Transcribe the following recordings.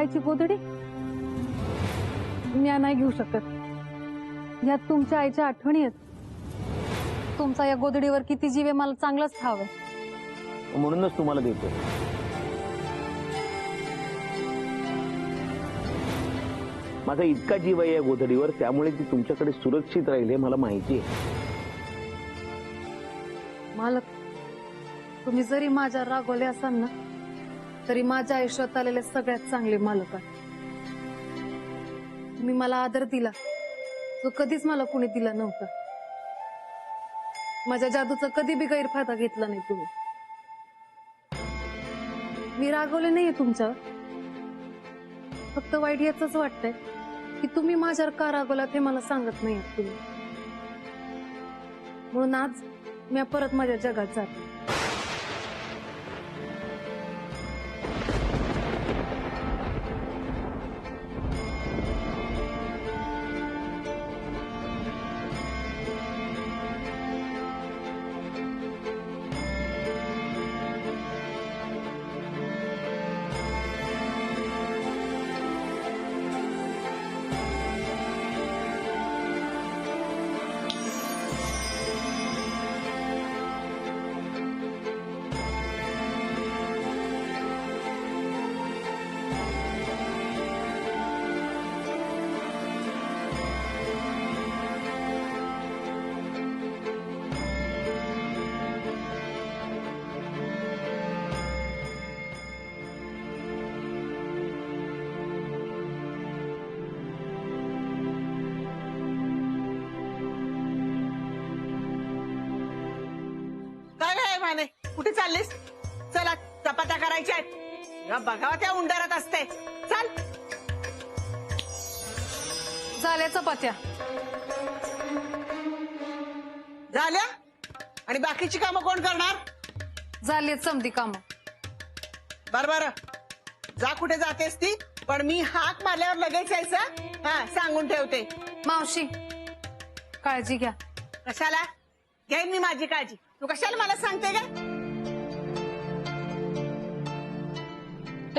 आईची गोधडी मी नाही घेऊ शकत। यात तुमच्या आईच्या आठवणी आहेत। तुमचा या गोधडीवर किती जीव आहे मला चांगलंच ठाव आहे। म्हणूनच तुम्हाला देतो। माझा इतका जीव आहे या गोधडीवर, त्यामुळे ती तुमच्याकडे सुरक्षित राहील हे मला माहिती आहे। मालक, तुम्ही जरी माझ्या रागवले असाल ना, तरी माझ्या आयुष्यात आलेले सगळ्यात चांगले मालक आहे। तुम्ही मला आदर दिला जो कधीच मला कुणी दिला नव्हता। माझ्या जादूचा कधी बी गैरफायदा घेतला नाही तुम्ही। मी रागवले नाहीये तुमच्यावर, फक्त वाईट याचंच वाटतंय की तुम्ही माझ्यावर का रागवलात हे मला सांगत नाही तुम्ही। म्हणून आज मी परत माझ्या जगात जाते। कुठे चाललीस? चला चपात्या करायच्या आहेत। बघावा त्या उंडारात असते। चल। झाल्या चपात्या? झाल्या? आणि बाकीची कामं कोण करणार? झाली समधी कामं। बर जा, कुठे जातेस ती? पण मी हाक मारल्यावर लगेच यायचं। हा, सांगून ठेवते। मावशी, काळजी घ्या। कशाला घेईन मी माझी काळजी? तू कशाला मला सांगते का?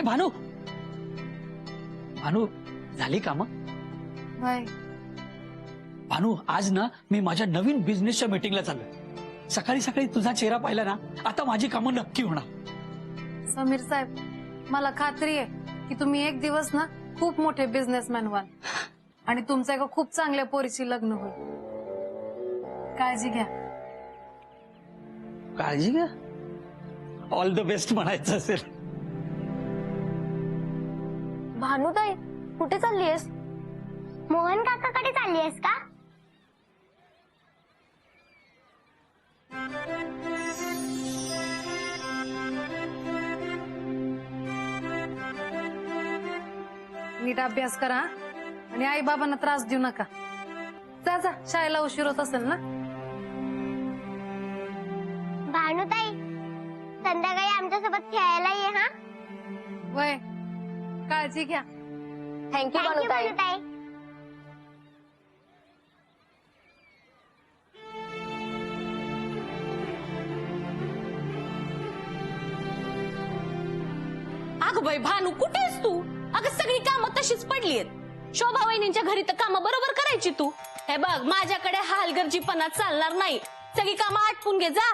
भानू, भानू झाली काम? बाय। भानू, आज ना मी माझ्या नवीन बिझनेसच्या मीटिंगला चाललोय। सकाळी सकाळी तुझा चेहरा पाहिला ना, आता माझी कामं नक्की होणार। समीर साहेब, मला खात्री आहे की तुम्ही एक दिवस ना खूप मोठे बिझनेसमॅन व्हाल आणि तुमचं एका खूप चांगल्या पोरीशी लग्न होईल। काळजी घ्या। काळजी घ्या? ऑल द बेस्ट म्हणायचं असेल। भानुताई, कुठे चाललीयस? मोहन काकाकडे चाललीयस का? नीट अभ्यास करा आणि आई बाबांना त्रास देऊ नका। जा जा, शाळेला उशीर होत असेल ना। भानुताई, संध्याकाळी आमच्यासोबत खेळायला ये हा। वय, काळजी घ्या। थँक्यू भानुताई। अगं बाई भानू, कुठेस तू? अगं सगळी कामं तशीच पडलीयत। शोभा वहिनींच्या घरी तर कामं बरोबर करायची तू। हे बघ, माझ्याकडे हालगर्जीपणा चालणार नाही। सगळी कामं आटपून घे, जा।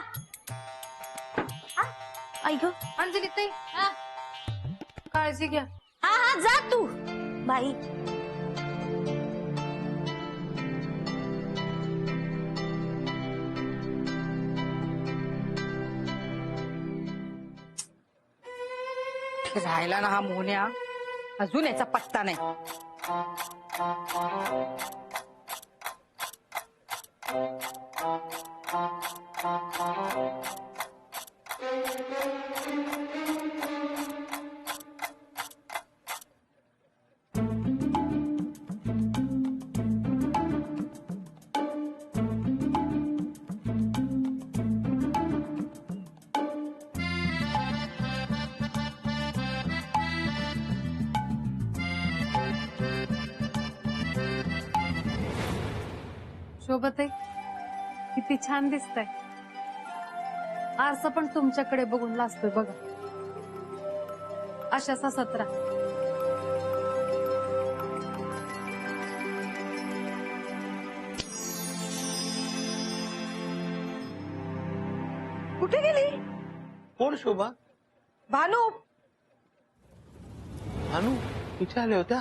आई ग, अंजली ताई, काळजी घ्या। हा हा, जा तू। बाई, राहिला ना हा मोहन्या, अजून याचा पत्ता नाही। शोभते, किती छान दिसतंय। आरसा पण तुमच्याकडे बघून लाजतोय बघा। अशाच हसत राहा। कुठे गेली कोण शोभा? भानू? भानू इथे आल्या होत्या?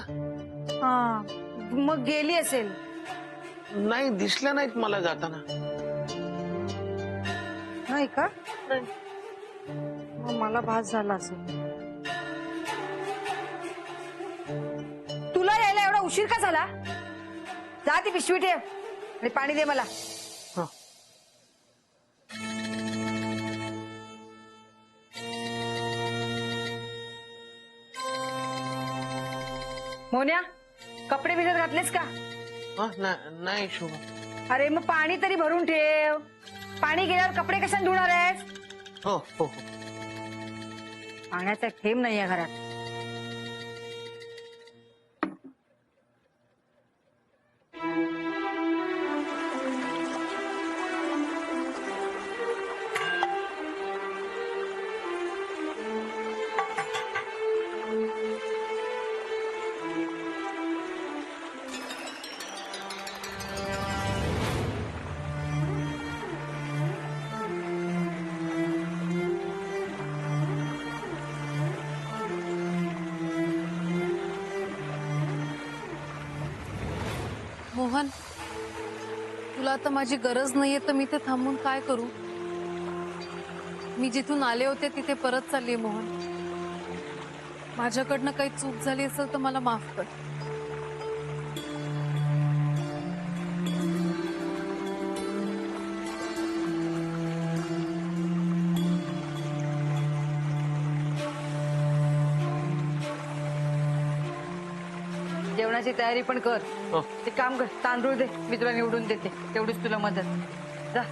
हा मग गेली असेल. नाही दिसल्या नाहीत मला जाताना. नाही का? मग मला भास झाला असेल. तुला यायला एवढा उशीर का झाला? जा ती पिशवी ठेव आणि पाणी दे मला. हं. मोन्या कपडे भिजत घातलेस का? नाही शोभा. अरे मग पाणी तरी भरून ठेव. पाणी गेल्यावर कपडे कशाने धुणार आहेस? हो हो हो. पाण्याचा थेंब नाहीये घरात. मोहन, तुला आता माझी गरज नाहीये तर मी ते थांबून काय करू? मी जिथून आले होते तिथे परत चाललीये मोहन. माझ्याकडनं काही चूक झाली असेल तर मला माफ कर. जेवणाची तयारी पण कर. हो. ते काम कर, तांदूळ दे, मी तुला निवडून देते. तेवढीच तुला मदत. जा.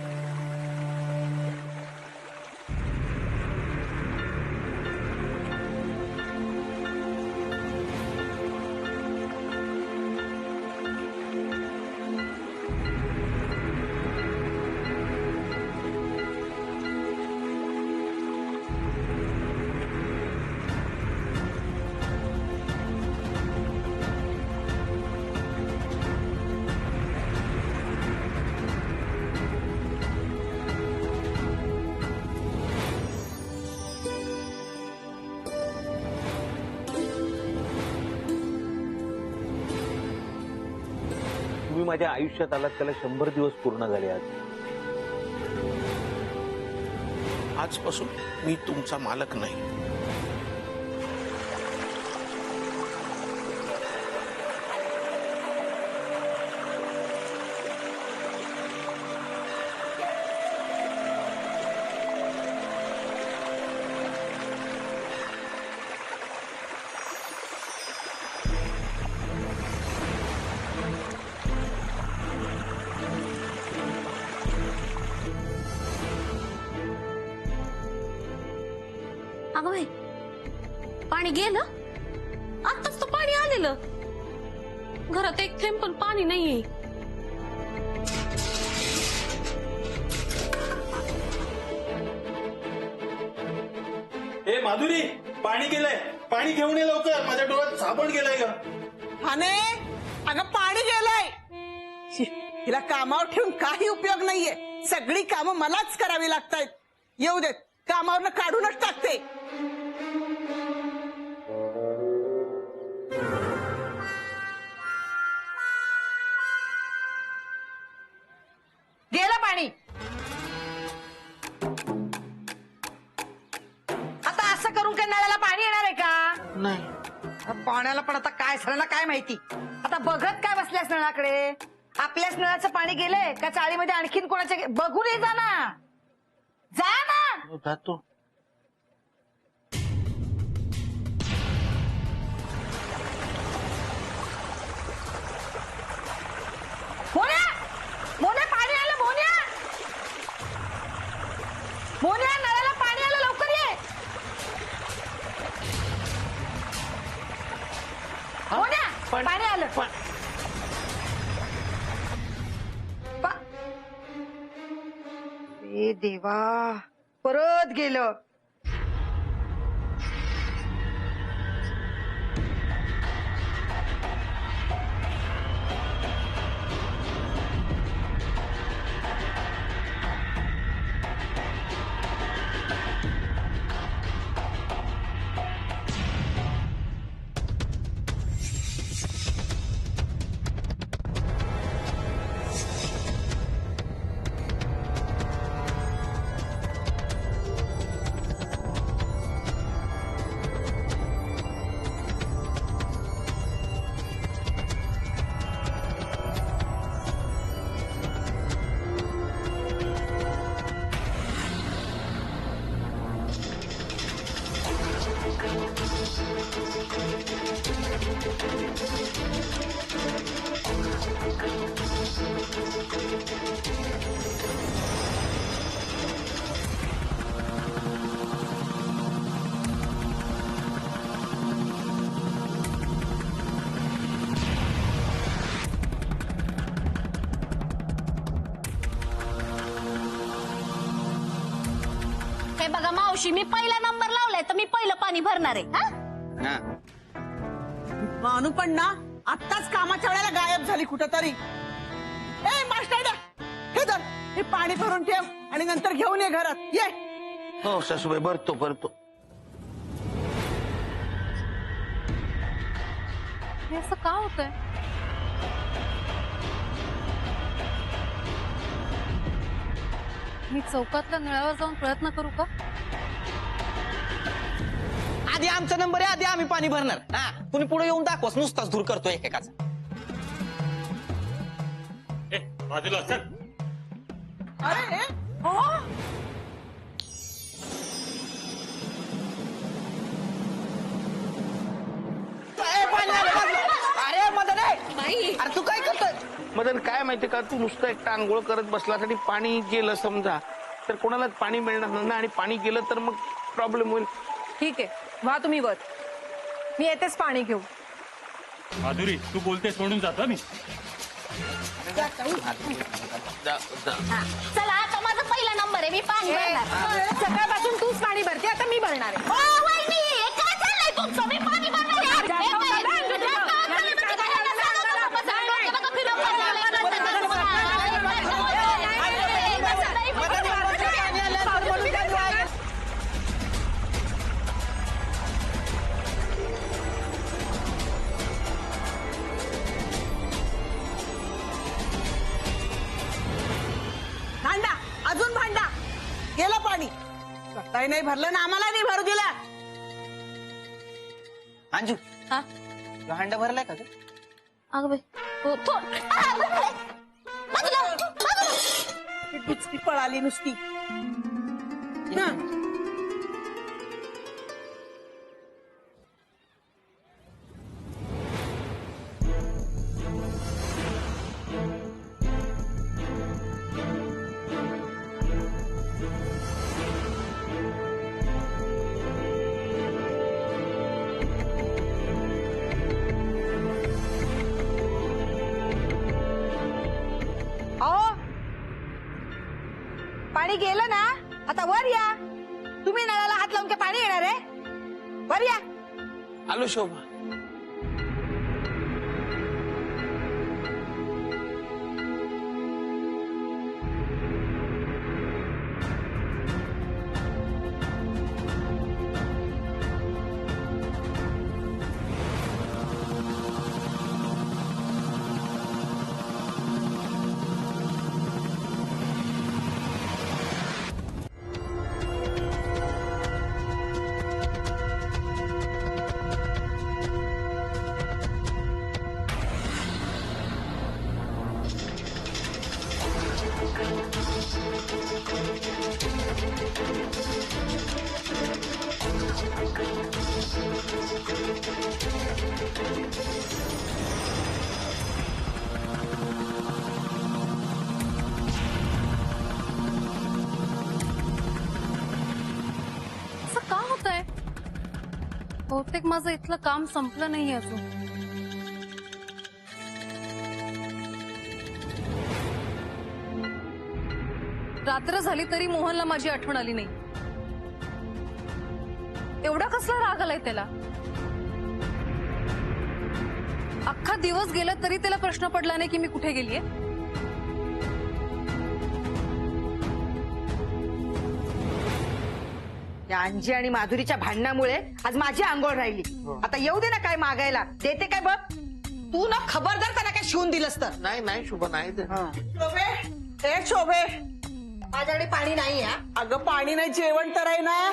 तुम्ही माझ्या आयुष्यात आलात त्याला 100 दिवस पूर्ण झाले आज. आजपासून मी तुमचा मालक नाही. अगं बाई, पाणी गेलं? आत्ताच तर पाणी आलेलं. घरात एक थेंब पण पाणी नाहीये. ए माधुरी, पाणी गेलंय. पाणी घेऊन ये लवकर. माझ्या डोळ्यात साबण गेलाय का? हाने अगं पाणी गेलंय. तिला कामावर ठेवून काही उपयोग नाहीये. सगळी कामं मलाच करावी लागतायत. येऊ देत, कामावरनं काढूनच टाकते. गेलं पाणी. आता असं करून काय नळाला पाणी येणार आहे का? नाही. पाण्याला पण आता काय झालं काय माहिती. आता बघत काय बसल्यास नळाकडे? आपल्याच नळाचं पाणी गेलंय का चाळीमध्ये आणखीन कोणाच्या? बघून ये जा ना. जा ना. जातो. मोन्या, मोन्या पाणी आलं. मोन्या, मोन्या नळाला पाणी आलं. लवकर ये. मोन्या पाणी आलं. ए देवा, परत गेलं. हे बघा मावशी, मी पहिला नंबर लावलाय तर मी पहिलं पाणी भरणार आहे. हा? मानू पण ना आत्ताच कामाच्या वेळेला गायब झाली कुठंतरी. ए मास्टर, हे धर, हे पाणी भरून ठेव आणि नंतर घेऊन ये घरात. ये. हो सासूबाई, भरतो भरतो. हे असं का होतंय? मी चौकातल्या नळावर जाऊन प्रयत्न करू का? आधी आमचा नंबर आहे, आधी आम्ही पाणी भरणार. हा, तुम्ही पुढे येऊन दाखवस, नुसताच दूर करतोय एकेकाचा. बाजूला चल. अरे हो. अरे मदन, अरे तू काय करतोय? मदन, काय माहितीये का, तू नुसतं एकटा आंघोळ करत बसलास आणि पाणी गेलं समजा तर कोणालाच पाणी मिळणार नाही ना, आणि पाणी गेलं तर मग प्रॉब्लेम होईल. ठीक आहे, व्हा तुम्ही वर, मी येतेच पाणी घेऊ. माधुरी, तू बोलतेस म्हणून जातो मी. चला, आता माझा पहिला नंबर आहे, मी पाणी भरणार. सकाळपासून तूच पाणी भरते, आता मी भरणार आहे. ओ, वहिनी, हे काय चाललंय तुमचं? मी पाणी भरणार आहे. हे काय? भांडा, अजून भांडा. गेलं पाणी. स्वतःही नाही भरलं ना आम्हाला नाही भरू दिला. अंजू, हा? हांडा भरलाय का? अगं बाई, हो, ती डुचकी पळाली नुसती. हं. अहो, पाणी गेलं ना, आता वर या. तुम्ही नळाला हात लावून काय पाणी येणार आहे? वर या. आलो शोभा. बहुतेक माझं इथलं काम संपलं नाही अजून. रात्र झाली तरी मोहनला माझी आठवण आली नाही. एवढा कसला राग आलाय त्याला? अख्खा दिवस गेला तरी त्याला प्रश्न पडला नाही की मी कुठे गेलीये. या अंजी आणि माधुरीच्या भांडणामुळे आज माझी आंघोळ राहिली. आता येऊ दे ना, काय मागायला देते काय बघ. तू ना खबरदार त्याला काय शिवून दिलंस तर. नाही नाही शोभा, नाही दे. शोभे, हे शोभे, माझ्याकडे पाणी नाही. अगं पाणी नाही, जेवण तर आहे ना.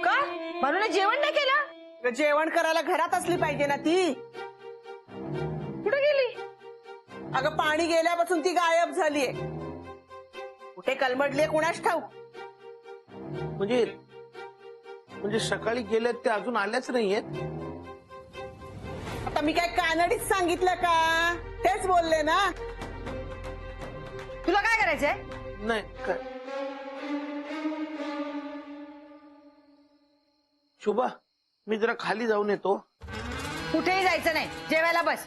का म्हणून जेवण नाही केलं? जेवण करायला घरात असली पाहिजे ना ती. कुठे गेली? अगं पाणी गेल्यापासून ती गायब झालीये. कुठे कलमडलीये कुणास ठाऊक. म्हणजे सकाळी गेल्यात ते अजून आल्याच नाहीयेत. आता मी काय कानडीत सांगितलं का? तेच बोलले ना. तुला काय करायचंय? नाही काय शुभा, मी जरा खाली जाऊन येतो. कुठेही जायचं नाही, जेवायला बस.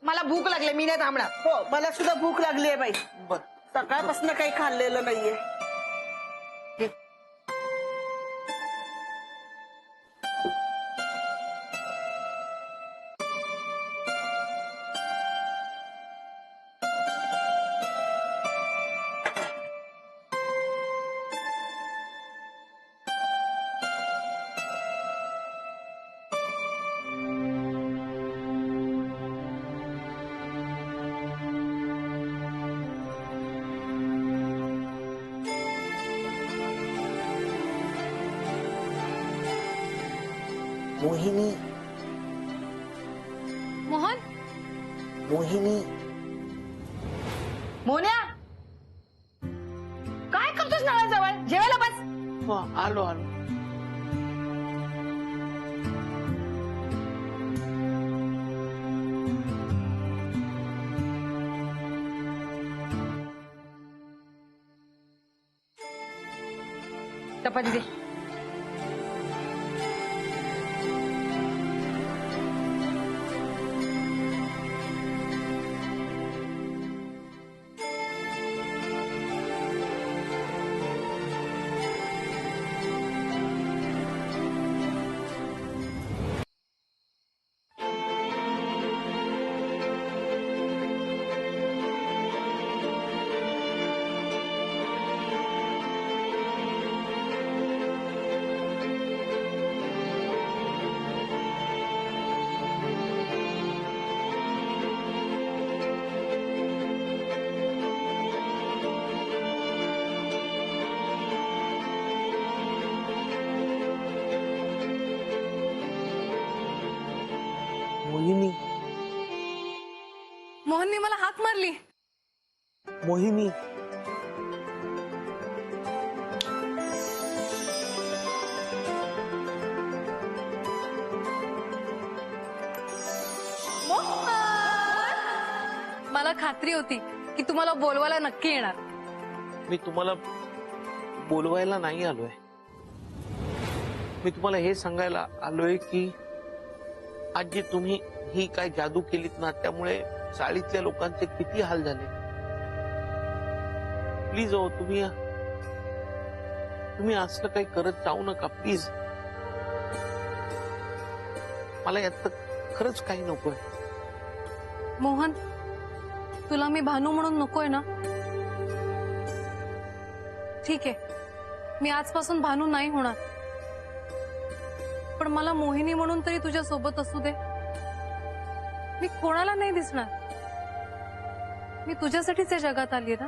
मला भूक लागली, मी नाही थांबणार. हो, मला सुद्धा भूक लागली आहे बाई. बर. सकाळपासून काही खाल्लेलं नाहीये. मोहिनी, मोहन, मोहिनी, मोन्या, काय करतोस नळाजवळ? जेवायला बस. हो, आलो आलो. चपाती दे. मोहिनी, मोहननी मला हाक मारली. मोहिनी, मला खात्री होती की तुम्हाला बोलवायला नक्की येणार. मी तुम्हाला बोलवायला नाही आलोय. मी तुम्हाला हे सांगायला आलोय की आज जी तुम्ही ही काय जादू केलीत ना, त्यामुळे चाळीतल्या लोकांचे किती हाल झाले. प्लीज हो, तुम्ही असलं काही करत जाऊ नका प्लीज. मला यात खरंच काही नकोय. मोहन, तुला मी भानू म्हणून नकोय ना? ठीक आहे, मी आजपासून भानू नाही होणार, पण मला मोहिनी म्हणून तरी तुझ्या सोबत असू दे. मी कोणाला नाही दिसणार. मी तुझ्यासाठीच या जगात आलीये ना.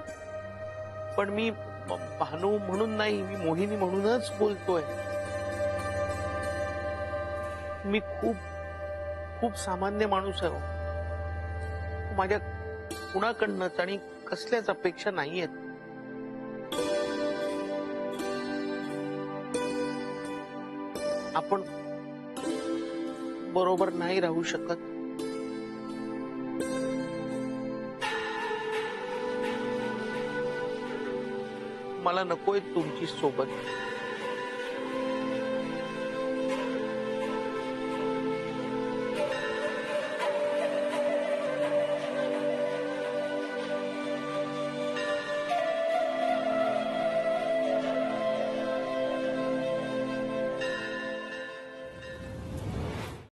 पण मी भानू म्हणून नाही, मी मोहिनी म्हणूनच बोलतोय. मी खूप खूप सामान्य माणूस आहे. माझ्या कुणाकडनंच आणि कसल्याच अपेक्षा नाहीयेत. आपण बरोबर नाही राहू शकत. मला नकोय तुमची सोबत.